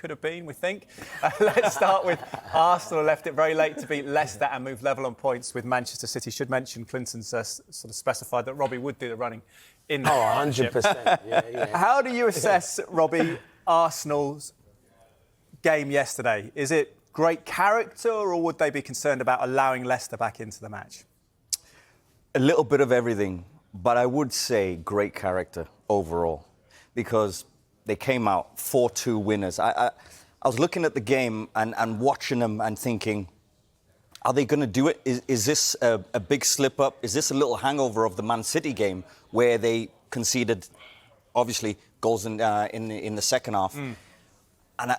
could have been, we think. Let's start with Arsenal, left it very late to beat Leicester and move level on points with Manchester City. Should mention Clinton's sort of specified that Robbie would do the running in the 100%. Yeah. How do you assess, Robbie, Arsenal's game yesterday? Is it great character, or would they be concerned about allowing Leicester back into the match? A little bit of everything, but I would say great character overall, because they came out 4-2 winners. I was looking at the game and watching them and thinking, are they going to do it? Is this a big slip-up? Is this a little hangover of the Man City game where they conceded, obviously, goals in the second half? And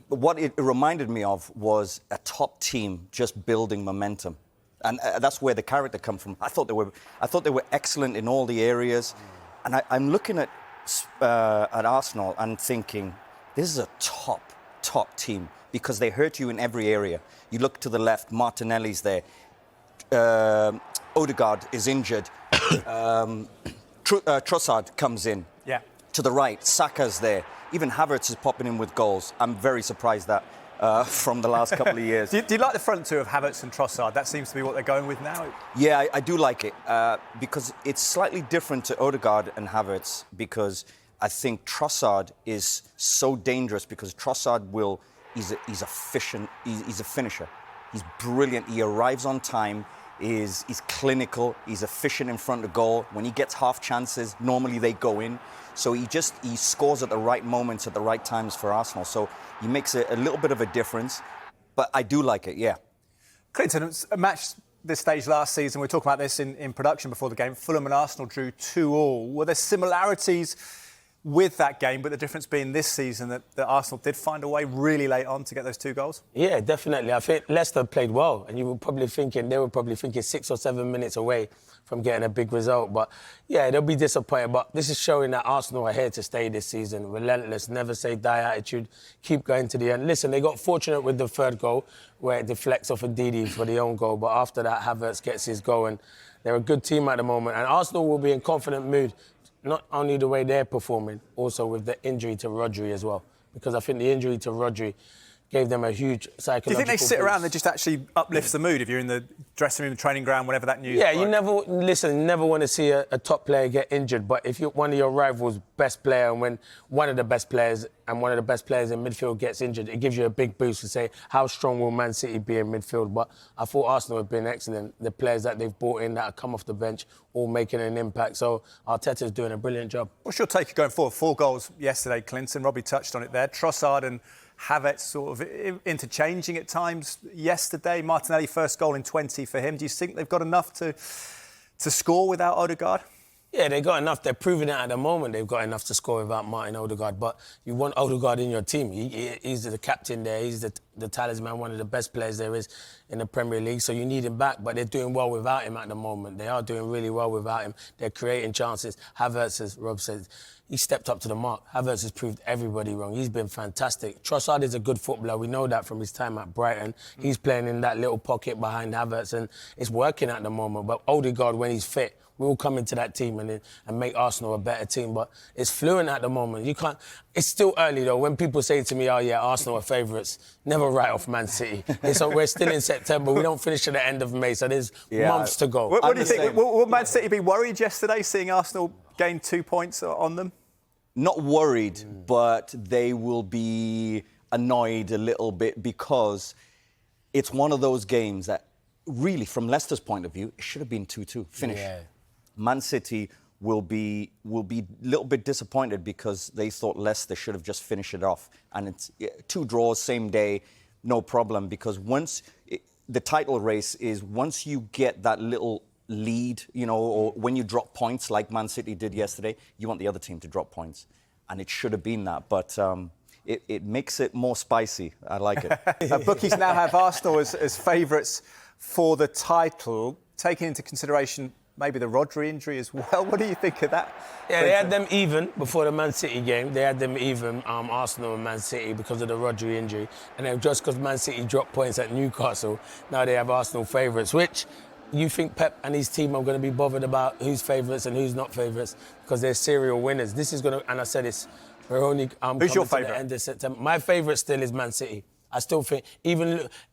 what it reminded me of was a top team just building momentum. And that's where the character comes from. I thought they were excellent in all the areas. And I'm looking at Arsenal and thinking, this is a top team, because they hurt you in every area. You look to the left, Martinelli's there. Odegaard is injured. Trossard comes in. Yeah. To the right, Saka's there. Even Havertz is popping in with goals. I'm very surprised that from the last couple of years. Do you like the front two of Havertz and Trossard? That seems to be what they're going with now. Yeah, I do like it because it's slightly different to Odegaard and Havertz, because I think Trossard is so dangerous, because Trossard he's efficient, he's a finisher. He's brilliant, he arrives on time, he's clinical, he's efficient in front of goal. When he gets half chances, normally they go in. So he scores at the right moments, at the right times for Arsenal. So he makes a little bit of a difference. But I do like it, yeah. Clinton, it's a match this stage last season. We were talking about this in production before the game. Fulham and Arsenal drew 2-2. Were there similarities with that game, but the difference being this season that Arsenal did find a way really late on to get those 2 goals? Yeah, definitely. I think Leicester played well, and they were probably thinking 6 or 7 minutes away from getting a big result. But yeah, they'll be disappointed. But this is showing that Arsenal are here to stay this season. Relentless, never say die attitude, keep going to the end. Listen, they got fortunate with the 3rd goal, where it deflects off Ndidi for the own goal. But after that, Havertz gets his goal, and they're a good team at the moment. And Arsenal will be in confident mood, not only the way they're performing, also with the injury to Rodri as well. Because I think the injury to Rodri gave them a huge psychological Do you think they sit boost. around and just actually uplifts the mood if you're in the dressing room, the training ground, whatever that news? Yeah, you never want to see a top player get injured. But if one of your rivals' best player, and when one of the best players in midfield gets injured, it gives you a big boost to say, how strong will Man City be in midfield? But I thought Arsenal have been excellent. The players that they've brought in that have come off the bench, all making an impact. So Arteta's doing a brilliant job. What's your take going forward? 4 goals yesterday, Clinton. Robbie touched on it there. Trossard and Havertz sort of interchanging at times yesterday. Martinelli, first goal in 20 for him. Do you think they've got enough to score without Odegaard? Yeah, they got enough. They're proving it at the moment. They've got enough to score without Martin Odegaard. But you want Odegaard in your team. He's the captain there. He's the talisman, one of the best players there is in the Premier League. So you need him back. But they're doing well without him at the moment. They are doing really well without him. They're creating chances. Havertz, as Rob said, he stepped up to the mark. Havertz has proved everybody wrong. He's been fantastic. Trossard is a good footballer. We know that from his time at Brighton. He's playing in that little pocket behind Havertz, and it's working at the moment. But Odegaard, when he's fit, we'll come into that team and make Arsenal a better team. But it's fluent at the moment. You can't. It's still early though. When people say to me, "Oh yeah, Arsenal are favourites," never write off Man City. We're still in September. We don't finish at the end of May, so there's months to go. What do you think? Will Man City be worried yesterday, seeing Arsenal gain 2 points on them? Not worried, but they will be annoyed a little bit, because it's one of those games that really, from Leicester's point of view, it should have been 2-2, finish. Yeah. Man City will be a little bit disappointed, because they thought Leicester should have just finished it off. And it's 2 draws, same day, no problem, because the title race is, once you get that little lead, or when you drop points like Man City did yesterday, you want the other team to drop points. And it should have been that. But it makes it more spicy. I like it. Bookies now have Arsenal as favourites for the title, taking into consideration maybe the Rodri injury as well. What do you think of that? Yeah, they had them even before the Man City game. They had them even, Arsenal and Man City, because of the Rodri injury. And then just because Man City dropped points at Newcastle, now they have Arsenal favourites, which you think Pep and his team are going to be bothered about who's favourites and who's not favourites, because they're serial winners. This is going to, and I said this We're only Who's coming your to the favourite? end of September. My favourite still is Man City. I still think,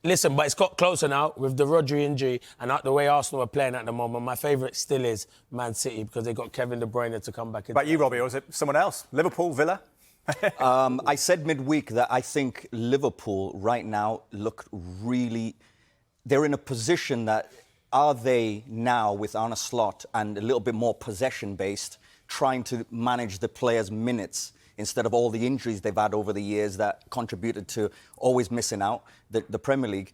listen, but it's got closer now with the Rodri injury and the way Arsenal are playing at the moment. My favourite still is Man City because they got Kevin De Bruyne to come back in. About you, Robbie, or is it someone else? Liverpool, Villa? I said midweek that I think Liverpool right now look really... They're in a position that, are they now with Arne Slot and a little bit more possession-based, trying to manage the players' minutes instead of all the injuries they've had over the years that contributed to always missing out the Premier League?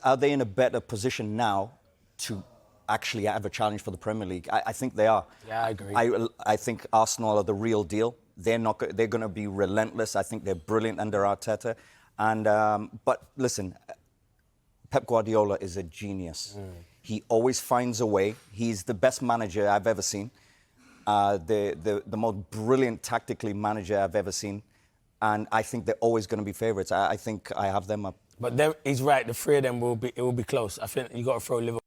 Are they in a better position now to actually have a challenge for the Premier League? I think they are. Yeah, I agree. I think Arsenal are the real deal. They're going to be relentless. I think they're brilliant under Arteta. But listen, Pep Guardiola is a genius. He always finds a way. He's the best manager I've ever seen. The most brilliant tactically manager I've ever seen. And I think they're always going to be favourites. I think I have them up. But he's right. The three of them it will be close. I think you got to throw Liverpool.